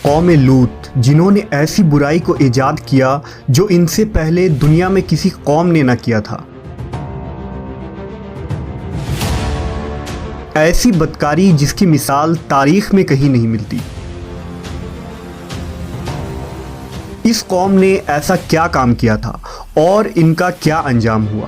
قوم لوط جنہوں نے ایسی برائی کو ایجاد کیا جو ان سے پہلے دنیا میں کسی قوم نے نہ کیا تھا۔ ایسی بدکاری جس کی مثال تاریخ میں کہیں نہیں ملتی۔ اس قوم نے ایسا کیا کام کیا تھا اور ان کا کیا انجام ہوا؟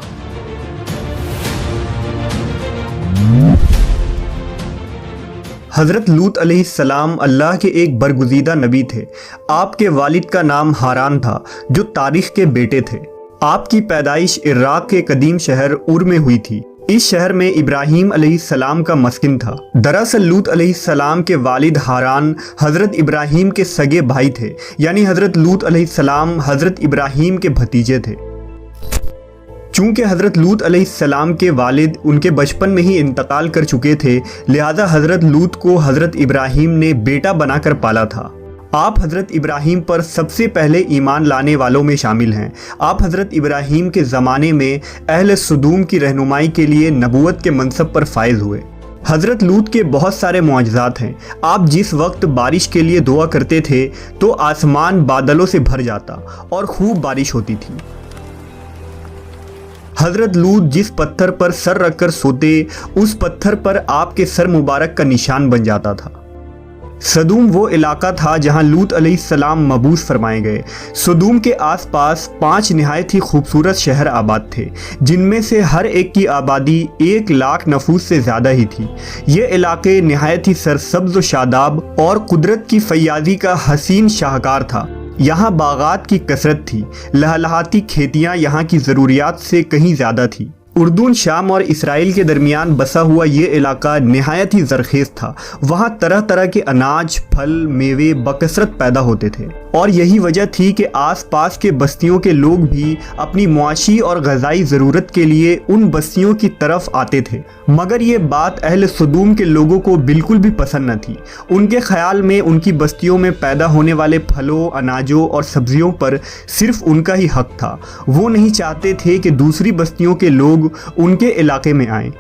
حضرت لوط علیہ السلام اللہ کے ایک برگزیدہ نبی تھے۔ آپ کے والد کا نام ہاران تھا جو تاریخ کے بیٹے تھے۔ آپ کی پیدائش عراق کے قدیم شہر اور میں ہوئی تھی۔ اس شہر میں ابراہیم علیہ السلام کا مسکن تھا۔ دراصل لوط علیہ السلام کے والد ہاران حضرت ابراہیم کے سگے بھائی تھے، یعنی حضرت لوط علیہ السلام حضرت ابراہیم کے بھتیجے تھے۔ چونکہ حضرت لوط علیہ السلام کے والد ان کے بچپن میں ہی انتقال کر چکے تھے، لہذا حضرت لوط کو حضرت ابراہیم نے بیٹا بنا کر پالا تھا۔ آپ حضرت ابراہیم پر سب سے پہلے ایمان لانے والوں میں شامل ہیں۔ آپ حضرت ابراہیم کے زمانے میں اہل سدوم کی رہنمائی کے لیے نبوت کے منصب پر فائز ہوئے۔ حضرت لوط کے بہت سارے معجزات ہیں۔ آپ جس وقت بارش کے لیے دعا کرتے تھے تو آسمان بادلوں سے بھر جاتا اور خوب بارش ہوتی تھی۔ حضرت لوط جس پتھر پر سر رکھ کر سوتے، اس پتھر پر آپ کے سر مبارک کا نشان بن جاتا تھا۔ سدوم وہ علاقہ تھا جہاں لوط علیہ السلام مبعوث فرمائے گئے۔ سدوم کے آس پاس 5 نہایت ہی خوبصورت شہر آباد تھے، جن میں سے ہر ایک کی آبادی 1 لاکھ نفوس سے زیادہ ہی تھی۔ یہ علاقے نہایت ہی سرسبز و شاداب اور قدرت کی فیاضی کا حسین شاہکار تھا۔ یہاں باغات کی کثرت تھی، لہلہاتی کھیتیاں یہاں کی ضروریات سے کہیں زیادہ تھی۔ اردن، شام اور اسرائیل کے درمیان بسا ہوا یہ علاقہ نہایت ہی زرخیز تھا۔ وہاں طرح طرح کے اناج، پھل، میوے بکثرت پیدا ہوتے تھے، اور یہی وجہ تھی کہ آس پاس کے بستیوں کے لوگ بھی اپنی معاشی اور غذائی ضرورت کے لیے ان بستیوں کی طرف آتے تھے۔ مگر یہ بات اہل سدوم کے لوگوں کو بالکل بھی پسند نہ تھی۔ ان کے خیال میں ان کی بستیوں میں پیدا ہونے والے پھلوں، اناجوں اور سبزیوں پر صرف ان کا ہی حق تھا۔ وہ نہیں چاہتے تھے کہ دوسری بستیوں کے لوگ ان کے علاقے میں آئیں۔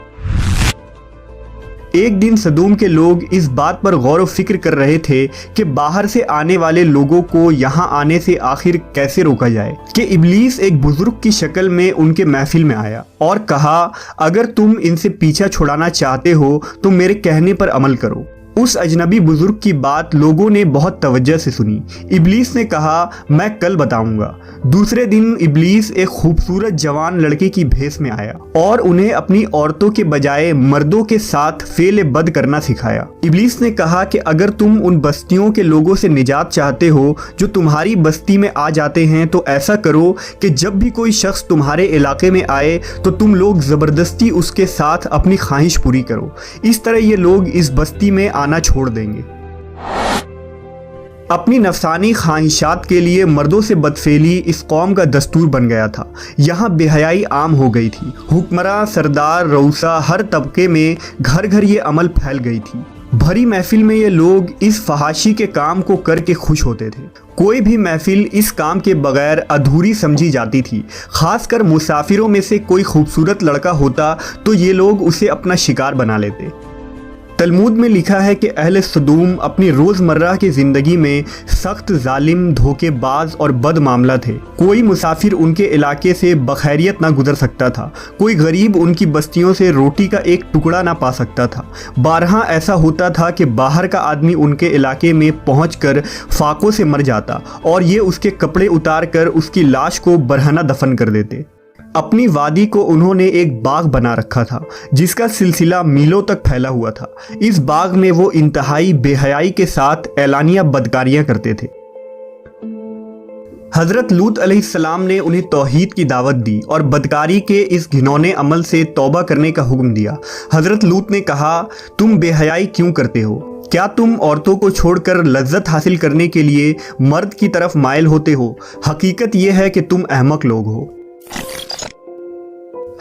ایک دن سدوم کے لوگ اس بات پر غور و فکر کر رہے تھے کہ باہر سے آنے والے لوگوں کو یہاں آنے سے آخر کیسے روکا جائے، کہ ابلیس ایک بزرگ کی شکل میں ان کے محفل میں آیا اور کہا، اگر تم ان سے پیچھا چھڑانا چاہتے ہو تو میرے کہنے پر عمل کرو۔ اس اجنبی بزرگ کی بات لوگوں نے بہت توجہ سے سنی۔ ابلیس نے کہا، میں کل بتاؤں گا۔ دوسرے دن ابلیس ایک خوبصورت جوان لڑکے کی بھیس میں آیا اور انہیں اپنی عورتوں کے بجائے مردوں کے ساتھ فعل بد کرنا سکھایا۔ ابلیس نے کہا کہ اگر تم ان بستیوں کے لوگوں سے نجات چاہتے ہو جو تمہاری بستی میں آ جاتے ہیں تو ایسا کرو کہ جب بھی کوئی شخص تمہارے علاقے میں آئے تو تم لوگ زبردستی اس کے ساتھ اپنی خواہش پوری کرو۔ اس طرح یہ لوگ اس بستی میں آنا چھوڑ دیں گے۔ اپنی نفسانی خواہشات کے لیے مردوں سے بدفعلی اس قوم کا دستور بن گیا تھا۔ یہاں بے حیائی عام ہو گئی تھی۔ حکمراں، سردار، رؤسا، ہر طبقے میں گھر گھر یہ عمل پھیل گئی تھی۔ بھری محفل میں یہ لوگ اس فحاشی کے کام کو کر کے خوش ہوتے تھے۔ کوئی بھی محفل اس کام کے بغیر ادھوری سمجھی جاتی تھی۔ خاص کر مسافروں میں سے کوئی خوبصورت لڑکا ہوتا تو یہ لوگ اسے اپنا شکار بنا لیتے۔ تلمود میں لکھا ہے کہ اہل سدوم اپنی روزمرہ کی زندگی میں سخت ظالم، دھوکے باز اور بد معاملہ تھے۔ کوئی مسافر ان کے علاقے سے بخیریت نہ گزر سکتا تھا۔ کوئی غریب ان کی بستیوں سے روٹی کا ایک ٹکڑا نہ پا سکتا تھا۔ بارہا ایسا ہوتا تھا کہ باہر کا آدمی ان کے علاقے میں پہنچ کر فاقوں سے مر جاتا اور یہ اس کے کپڑے اتار کر اس کی لاش کو برہنہ دفن کر دیتے۔ اپنی وادی کو انہوں نے ایک باغ بنا رکھا تھا جس کا سلسلہ میلوں تک پھیلا ہوا تھا۔ اس باغ میں وہ انتہائی بے حیائی کے ساتھ اعلانیہ بدکاریاں کرتے تھے۔ حضرت لوط علیہ السلام نے انہیں توحید کی دعوت دی اور بدکاری کے اس گھنونے عمل سے توبہ کرنے کا حکم دیا۔ حضرت لوط نے کہا، تم بے حیائی کیوں کرتے ہو؟ کیا تم عورتوں کو چھوڑ کر لذت حاصل کرنے کے لیے مرد کی طرف مائل ہوتے ہو؟ حقیقت یہ ہے کہ تم احمق لوگ ہو۔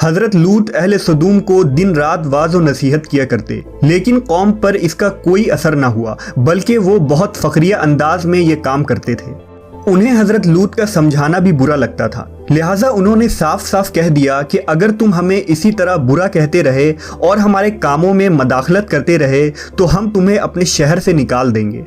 حضرت لوط اہل سدوم کو دن رات واعظ و نصیحت کیا کرتے، لیکن قوم پر اس کا کوئی اثر نہ ہوا، بلکہ وہ بہت فخریہ انداز میں یہ کام کرتے تھے۔ انہیں حضرت لوط کا سمجھانا بھی برا لگتا تھا، لہٰذا انہوں نے صاف صاف کہہ دیا کہ اگر تم ہمیں اسی طرح برا کہتے رہے اور ہمارے کاموں میں مداخلت کرتے رہے تو ہم تمہیں اپنے شہر سے نکال دیں گے۔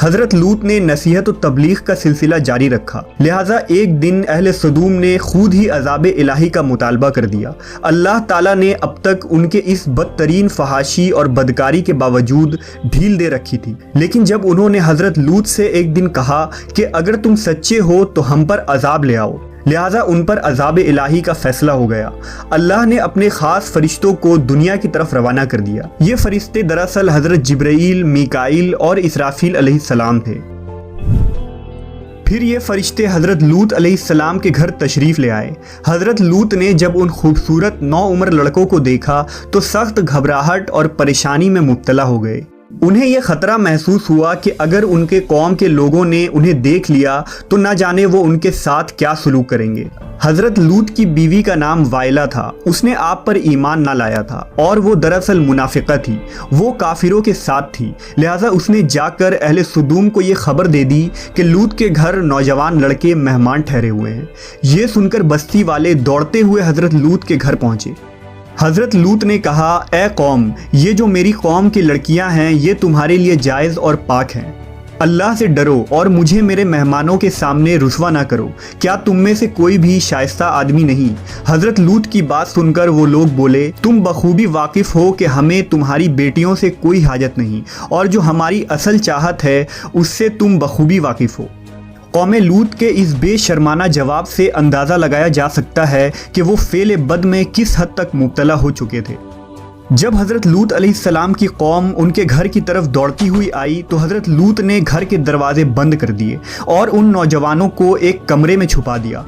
حضرت لوط نے نصیحت و تبلیغ کا سلسلہ جاری رکھا، لہٰذا ایک دن اہل سدوم نے خود ہی عذاب الہی کا مطالبہ کر دیا۔ اللہ تعالیٰ نے اب تک ان کے اس بدترین فحاشی اور بدکاری کے باوجود ڈھیل دے رکھی تھی، لیکن جب انہوں نے حضرت لوط سے ایک دن کہا کہ اگر تم سچے ہو تو ہم پر عذاب لے آؤ، لہٰذا ان پر عذاب الہی کا فیصلہ ہو گیا۔ اللہ نے اپنے خاص فرشتوں کو دنیا کی طرف روانہ کر دیا۔ یہ فرشتے دراصل حضرت جبرائیل، میکائیل اور اسرافیل علیہ السلام تھے۔ پھر یہ فرشتے حضرت لوط علیہ السلام کے گھر تشریف لے آئے۔ حضرت لوط نے جب ان خوبصورت نوعمر لڑکوں کو دیکھا تو سخت گھبراہٹ اور پریشانی میں مبتلا ہو گئے۔ انہیں یہ خطرہ محسوس ہوا کہ اگر ان کے قوم کے لوگوں نے انہیں دیکھ لیا تو نہ جانے وہ ان کے ساتھ کیا سلوک کریں گے۔ حضرت لوط کی بیوی کا نام وائلہ تھا، اس نے آپ پر ایمان نہ لایا تھا اور وہ دراصل منافقہ تھی، وہ کافروں کے ساتھ تھی، لہٰذا اس نے جا کر اہل سدوم کو یہ خبر دے دی کہ لوط کے گھر نوجوان لڑکے مہمان ٹھہرے ہوئے ہیں۔ یہ سن کر بستی والے دوڑتے ہوئے حضرت لوط کے گھر پہنچے۔ حضرت لوط نے کہا، اے قوم، یہ جو میری قوم کی لڑکیاں ہیں یہ تمہارے لیے جائز اور پاک ہیں، اللہ سے ڈرو اور مجھے میرے مہمانوں کے سامنے رسوا نہ کرو۔ کیا تم میں سے کوئی بھی شائستہ آدمی نہیں؟ حضرت لوط کی بات سن کر وہ لوگ بولے، تم بخوبی واقف ہو کہ ہمیں تمہاری بیٹیوں سے کوئی حاجت نہیں، اور جو ہماری اصل چاہت ہے اس سے تم بخوبی واقف ہو۔ قوم لوط کے اس بے شرمانہ جواب سے اندازہ لگایا جا سکتا ہے کہ وہ فعل بد میں کس حد تک مبتلا ہو چکے تھے۔ جب حضرت لوط علیہ السلام کی قوم ان کے گھر کی طرف دوڑتی ہوئی آئی تو حضرت لوط نے گھر کے دروازے بند کر دیے اور ان نوجوانوں کو ایک کمرے میں چھپا دیا۔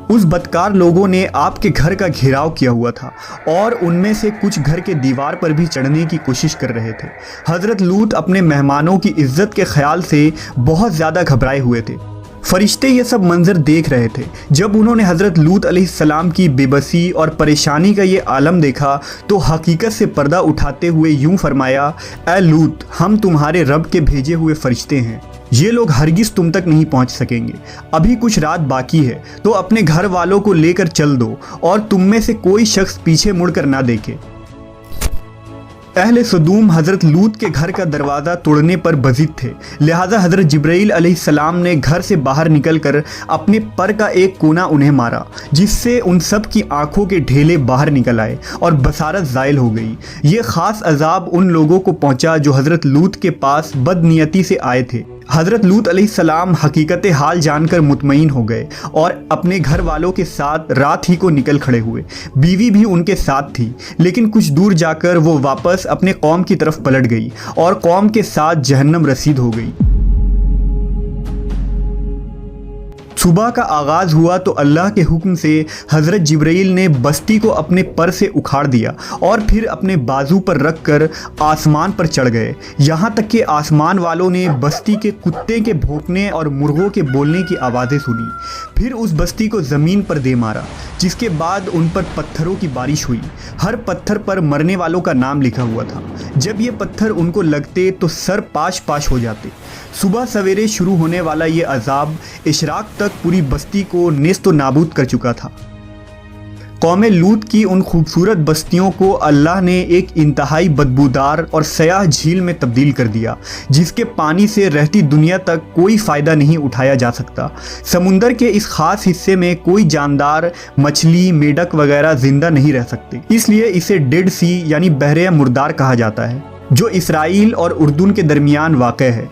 اس بدکار لوگوں نے آپ کے گھر کا گھیراؤ کیا ہوا تھا اور ان میں سے کچھ گھر کے دیوار پر بھی چڑھنے کی کوشش کر رہے تھے۔ حضرت لوط اپنے مہمانوں کی عزت کے خیال سے بہت زیادہ گھبرائے ہوئے تھے۔ فرشتے یہ سب منظر دیکھ رہے تھے۔ جب انہوں نے حضرت لوط علیہ السلام کی بے بسی اور پریشانی کا یہ عالم دیکھا تو حقیقت سے پردہ اٹھاتے ہوئے یوں فرمایا، اے لوط، ہم تمہارے رب کے بھیجے ہوئے فرشتے ہیں، یہ لوگ ہرگز تم تک نہیں پہنچ سکیں گے۔ ابھی کچھ رات باقی ہے تو اپنے گھر والوں کو لے کر چل دو اور تم میں سے کوئی شخص پیچھے مڑ کر نہ دیکھے۔ اہل سدوم حضرت لوط کے گھر کا دروازہ توڑنے پر بضد تھے، لہٰذا حضرت جبرائیل علیہ السلام نے گھر سے باہر نکل کر اپنے پر کا ایک کونا انہیں مارا، جس سے ان سب کی آنکھوں کے ڈھیلے باہر نکل آئے اور بصارت زائل ہو گئی۔ یہ خاص عذاب ان لوگوں کو پہنچا جو حضرت لوط کے پاس بد نیتی سے آئے تھے۔ حضرت لوط علیہ السلام حقیقت حال جان کر مطمئن ہو گئے اور اپنے گھر والوں کے ساتھ رات ہی کو نکل کھڑے ہوئے۔ بیوی بھی ان کے ساتھ تھی، لیکن کچھ دور جا کر وہ واپس اپنے قوم کی طرف پلٹ گئی اور قوم کے ساتھ جہنم رسید ہو گئی۔ صبح کا آغاز ہوا تو اللہ کے حکم سے حضرت جبرائیل نے بستی کو اپنے پر سے اکھاڑ دیا اور پھر اپنے بازو پر رکھ کر آسمان پر چڑھ گئے، یہاں تک کہ آسمان والوں نے بستی کے کتے کے بھونکنے اور مرغوں کے بولنے کی آوازیں سنی۔ پھر اس بستی کو زمین پر دے مارا، جس کے بعد ان پر پتھروں کی بارش ہوئی۔ ہر پتھر پر مرنے والوں کا نام لکھا ہوا تھا۔ جب یہ پتھر ان کو لگتے تو سر پاش پاش ہو جاتے۔ صبح سویرے شروع ہونے والا یہ عذاب اشراق تک پوری بستی کو نیست و نابود کر چکا تھا۔ قوم لوط کی ان خوبصورت بستیوں کو اللہ نے ایک انتہائی بدبودار اور سیاہ جھیل میں تبدیل کر دیا، جس کے پانی سے رہتی دنیا تک کوئی فائدہ نہیں اٹھایا جا سکتا۔ سمندر کے اس خاص حصے میں کوئی جاندار، مچھلی، میڈک وغیرہ زندہ نہیں رہ سکتے، اس لیے اسے ڈیڈ سی یعنی بحر مردار کہا جاتا ہے، جو اسرائیل اور اردن کے درمیان واقع ہے۔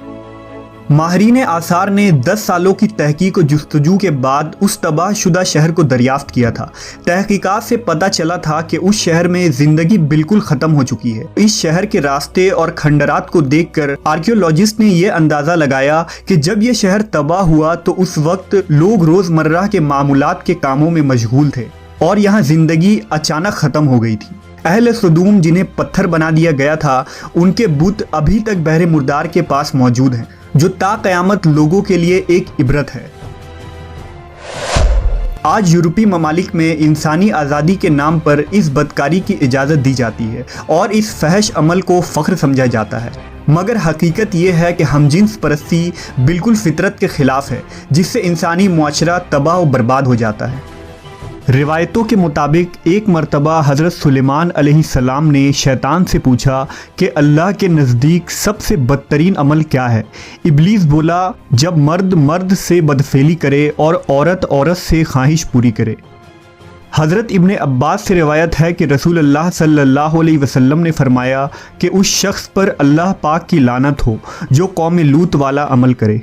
ماہرین آثار نے 10 سالوں کی تحقیق و جستجو کے بعد اس تباہ شدہ شہر کو دریافت کیا تھا۔ تحقیقات سے پتہ چلا تھا کہ اس شہر میں زندگی بالکل ختم ہو چکی ہے۔ اس شہر کے راستے اور کھنڈرات کو دیکھ کر آرکیولوجسٹ نے یہ اندازہ لگایا کہ جب یہ شہر تباہ ہوا تو اس وقت لوگ روزمرہ کے معمولات کے کاموں میں مشغول تھے اور یہاں زندگی اچانک ختم ہو گئی تھی۔ اہل سدوم جنہیں پتھر بنا دیا گیا تھا، ان کے بت ابھی تک بحر مردار کے پاس موجود ہیں، جو تا قیامت لوگوں کے لیے ایک عبرت ہے۔ آج یورپی ممالک میں انسانی آزادی کے نام پر اس بدکاری کی اجازت دی جاتی ہے اور اس فحش عمل کو فخر سمجھا جاتا ہے، مگر حقیقت یہ ہے کہ ہم جنس پرستی بالکل فطرت کے خلاف ہے، جس سے انسانی معاشرہ تباہ و برباد ہو جاتا ہے۔ روایتوں کے مطابق ایک مرتبہ حضرت سلیمان علیہ السلام نے شیطان سے پوچھا کہ اللہ کے نزدیک سب سے بدترین عمل کیا ہے؟ ابلیس بولا، جب مرد مرد سے بدفعلی کرے اور عورت عورت سے خواہش پوری کرے۔ حضرت ابن عباس سے روایت ہے کہ رسول اللہ صلی اللہ علیہ وسلم نے فرمایا کہ اس شخص پر اللہ پاک کی لعنت ہو جو قوم لوط والا عمل کرے۔